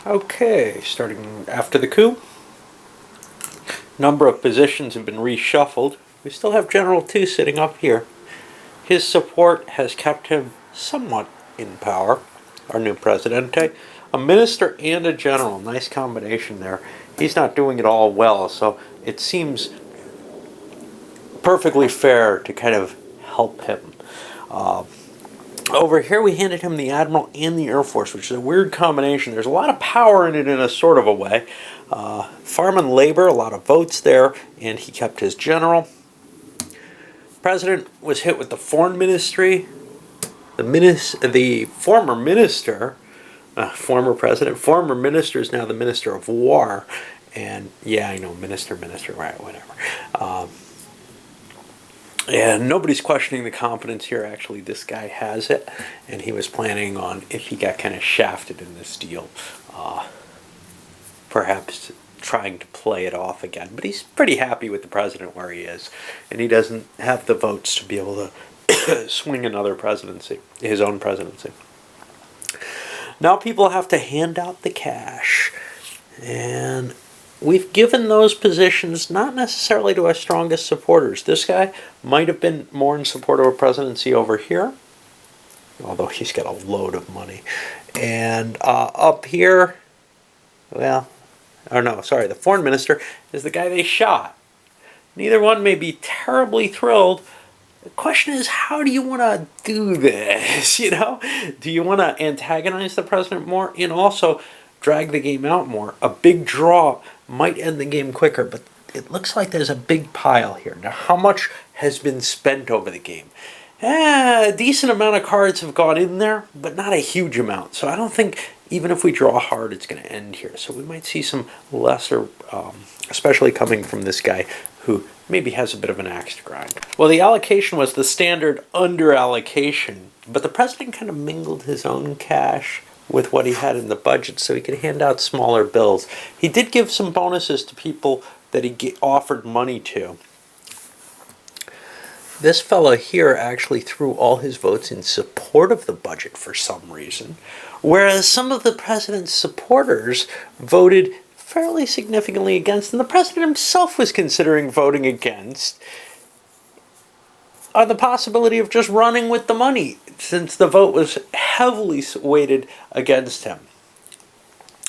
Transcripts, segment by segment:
Okay, starting after the coup, number of positions have been reshuffled. We still have General 2 sitting up here. His support has kept him somewhat in power, our new presidente. A minister and a general, nice combination there. He's not doing it all well, so it seems perfectly fair to kind of help him. Over here we handed him the Admiral and the Air Force, which is a weird combination. There's a lot of power in it in a sort of a way. Farm and labor, a lot of votes there, and he kept his general. President was hit with the foreign ministry. The former minister, former president, former minister is now the minister of war. And yeah, I know, minister, right, whatever. And nobody's questioning the competence here. Actually, this guy has it, and he was planning on, if he got kind of shafted in this deal, perhaps trying to play it off again. But he's pretty happy with the president where he is, and he doesn't have the votes to be able to swing another presidency, his own presidency. Now people have to hand out the cash, and we've given those positions not necessarily to our strongest supporters. This guy might have been more in support of a presidency over here, although he's got a load of money. And up here, well, oh no, sorry, the foreign minister is the guy they shot. Neither one may be terribly thrilled. The question is, how do you want to do this? You know, do you want to antagonize the president more and also drag the game out more? A big draw might end the game quicker, but it looks like there's a big pile here. Now, how much has been spent over the game? A decent amount of cards have gone in there, but not a huge amount. So I don't think, even if we draw hard, it's going to end here. So we might see some lesser, especially coming from this guy who maybe has a bit of an axe to grind. Well, the allocation was the standard under allocation, but the president kind of mingled his own cash with what he had in the budget so he could hand out smaller bills. He did give some bonuses to people that he offered money to. This fellow here actually threw all his votes in support of the budget for some reason, whereas some of the president's supporters voted fairly significantly against, and the president himself was considering voting against the possibility of just running with the money, since the vote was heavily weighted against him,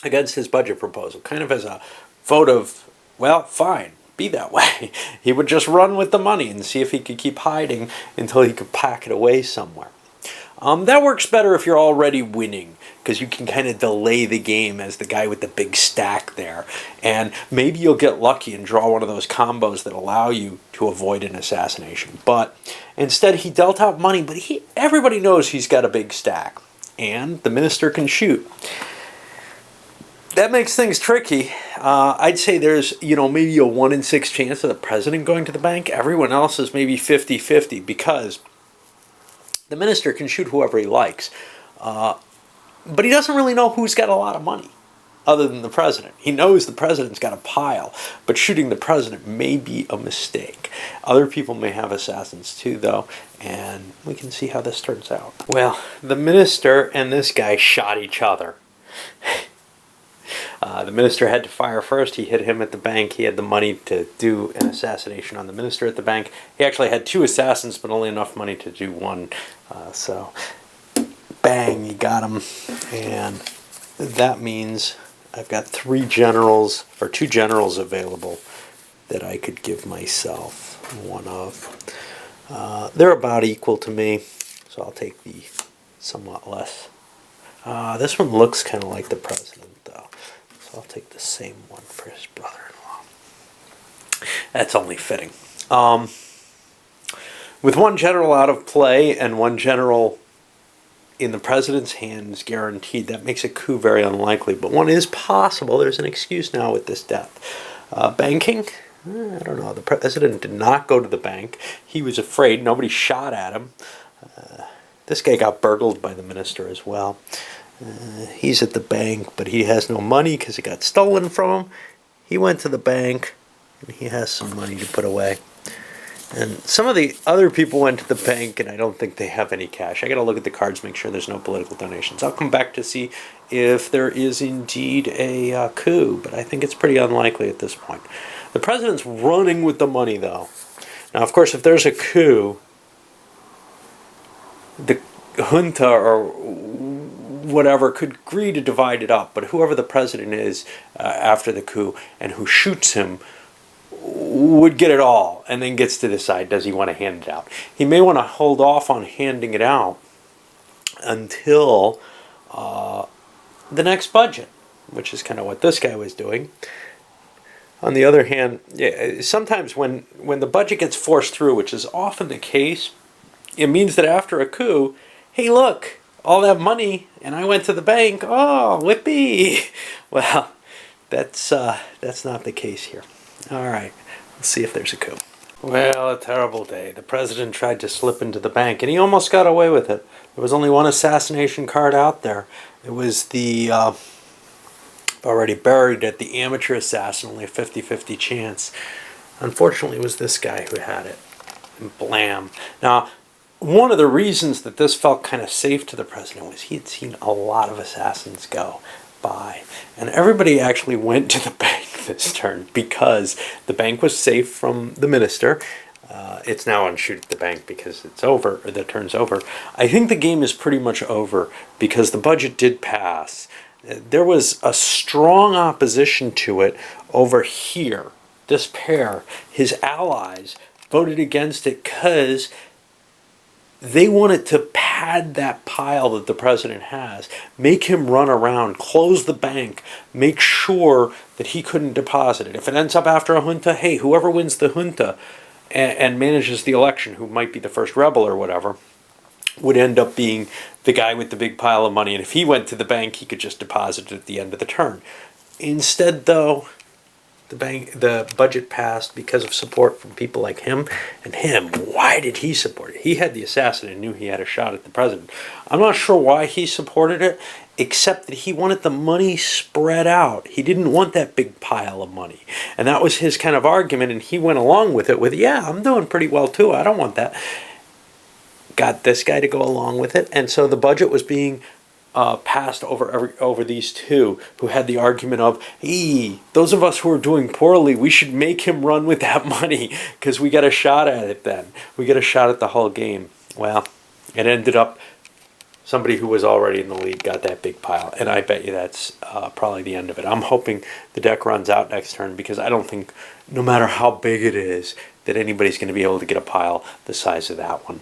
against his budget proposal, kind of as a vote of, well, fine, be that way. He would just run with the money and see if he could keep hiding until he could pack it away somewhere. That works better if you're already winning, because you can kind of delay the game as the guy with the big stack there. And maybe you'll get lucky and draw one of those combos that allow you to avoid an assassination. But instead, he dealt out money, but everybody knows he's got a big stack. And the minister can shoot. That makes things tricky. I'd say there's, maybe a 1 in 6 chance of the president going to the bank. Everyone else is maybe 50-50 because the minister can shoot whoever he likes. But he doesn't really know who's got a lot of money other than the president. He knows the president's got a pile, but shooting the president may be a mistake. Other people may have assassins too, though, and we can see how this turns out. Well, the minister and this guy shot each other. The minister had to fire first. He hit him at the bank. He had the money to do an assassination on the minister at the bank. He actually had 2 assassins, but only enough money to do one. So, bang, he got him. And that means I've got 2 generals available that I could give myself one of. They're about equal to me, so I'll take the somewhat less. This one looks kind of like the president, though. So I'll take the same one for his brother-in-law. That's only fitting. With 1 general out of play and 1 general in the president's hands guaranteed, that makes a coup very unlikely. But one is possible. There's an excuse now with this death. Banking? I don't know. The president did not go to the bank. He was afraid. Nobody shot at him. This guy got burgled by the minister as well. He's at the bank, but he has no money because it got stolen from him. He went to the bank, and he has some money to put away. And some of the other people went to the bank, and I don't think they have any cash. I got to look at the cards, make sure there's no political donations. I'll come back to see if there is indeed a coup, but I think it's pretty unlikely at this point. The president's running with the money, though. Now, of course, if there's a coup, the junta or whatever could agree to divide it up, but whoever the president is after the coup and who shoots him would get it all and then gets to decide, does he want to hand it out. He may want to hold off on handing it out until the next budget, which is kind of what this guy was doing. On the other hand, sometimes when the budget gets forced through, which is often the case, it means that after a coup, hey, look, all that money, and I went to the bank. Oh, whippy! Well, that's not the case here. All right, let's see if there's a coup. Well, a terrible day. The president tried to slip into the bank, and he almost got away with it. There was only one assassination card out there. It was the already buried at the amateur assassin, only a 50-50 chance. Unfortunately, it was this guy who had it. And blam. Now, one of the reasons that this felt kind of safe to the president was he had seen a lot of assassins go by. And everybody actually went to the bank this turn because the bank was safe from the minister. It's now on shoot at the bank because it's over, or the turn's over. I think the game is pretty much over because the budget did pass. There was a strong opposition to it over here. This pair, his allies, voted against it because they wanted to pad that pile that the president has, make him run around, close the bank, make sure that he couldn't deposit it. If it ends up after a junta, hey, whoever wins the junta and manages the election, who might be the first rebel or whatever, would end up being the guy with the big pile of money. And if he went to the bank, he could just deposit it at the end of the turn. Instead, though, the budget passed because of support from people like him. And him, why did he support it? He had the assassin and knew he had a shot at the president. I'm not sure why he supported it, except that he wanted the money spread out. He didn't want that big pile of money. And that was his kind of argument, and he went along with it with, yeah, I'm doing pretty well too. I don't want that. Got this guy to go along with it, and so the budget was being passed over these two who had the argument of, hey, those of us who are doing poorly, we should make him run with that money because we got a shot at it then. We get a shot at the whole game. Well, it ended up somebody who was already in the lead got that big pile, and I bet you that's probably the end of it. I'm hoping the deck runs out next turn because I don't think, no matter how big it is, that anybody's going to be able to get a pile the size of that one.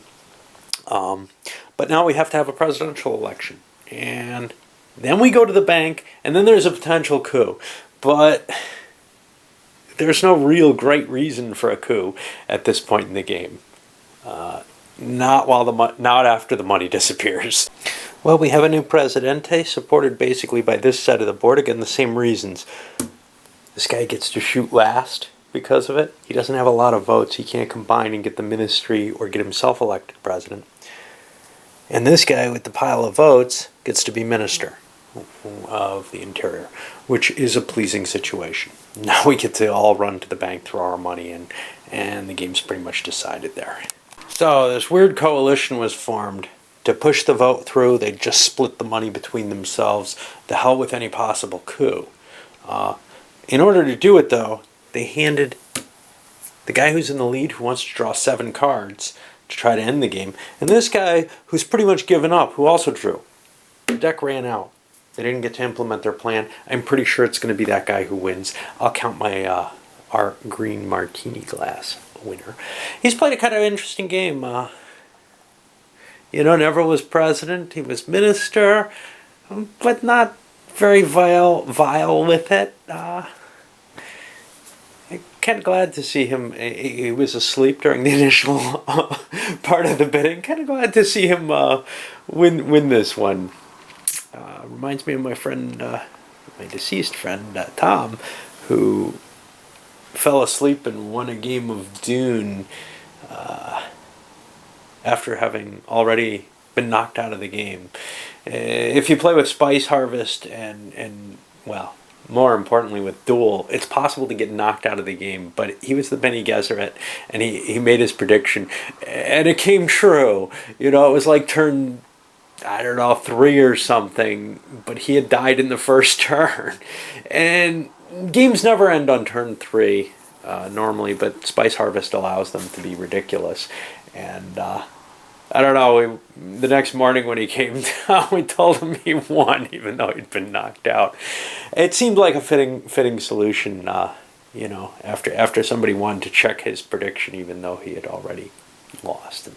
But now we have to have a presidential election. And then we go to the bank, and then there's a potential coup. But there's no real great reason for a coup at this point in the game. Not after the money disappears. Well, we have a new presidente, supported basically by this side of the board. Again, the same reasons. This guy gets to shoot last because of it. He doesn't have a lot of votes. He can't combine and get the ministry or get himself elected president. And this guy with the pile of votes gets to be minister of the interior, which is a pleasing situation. Now we get to all run to the bank, throw our money in, and the game's pretty much decided there. So this weird coalition was formed to push the vote through. They just split the money between themselves. The hell with any possible coup. In order to do it, though, they handed the guy who's in the lead, who wants to draw 7 cards, to try to end the game. And this guy, who's pretty much given up, who also drew. The deck ran out. They didn't get to implement their plan. I'm pretty sure it's going to be that guy who wins. I'll count my our green martini glass winner. He's played a kind of interesting game. Never was president. He was minister, but not very vile with it. Kind of glad to see him. He was asleep during the initial part of the bidding. Kind of glad to see him win this one. Reminds me of my friend, my deceased friend, Tom, who fell asleep and won a game of Dune after having already been knocked out of the game. If you play with Spice Harvest and well, more importantly with Duel, it's possible to get knocked out of the game, but he was the Benny Gesserit, and he made his prediction, and it came true. You know, it was like turn, I don't know, 3 or something, but he had died in the first turn. And games never end on turn 3 normally, but Spice Harvest allows them to be ridiculous. And I don't know. The next morning when he came down, we told him he won, even though he'd been knocked out. It seemed like a fitting solution, after somebody wanted to check his prediction, even though he had already lost. And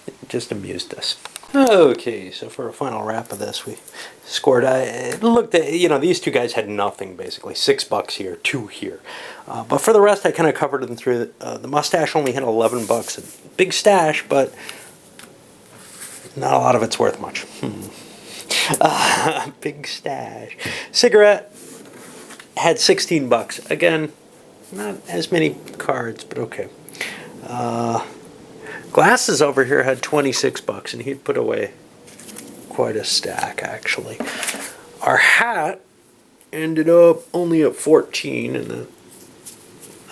it just amused us. Okay, so for a final wrap of this, we scored. Looked at, these two guys had nothing basically. $6 here, 2 here, but for the rest, I kind of covered them through. The mustache only had $11, a big stash, but not a lot of it's worth much. Big stash. Cigarette had $16. Again, not as many cards, but okay. Glasses over here had $26, and he'd put away quite a stack, actually. Our hat ended up only at 14, and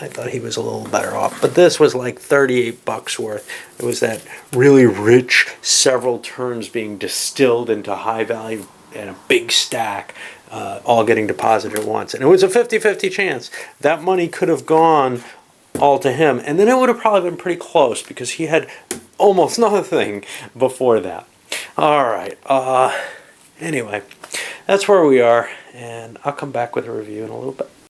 I thought he was a little better off. But this was like $38 worth. It was that really rich, several turns being distilled into high value and a big stack, all getting deposited at once. And it was a 50-50 chance. That money could have gone all to him, and then it would have probably been pretty close because he had almost nothing before that. All right. Anyway, that's where we are, and I'll come back with a review in a little bit.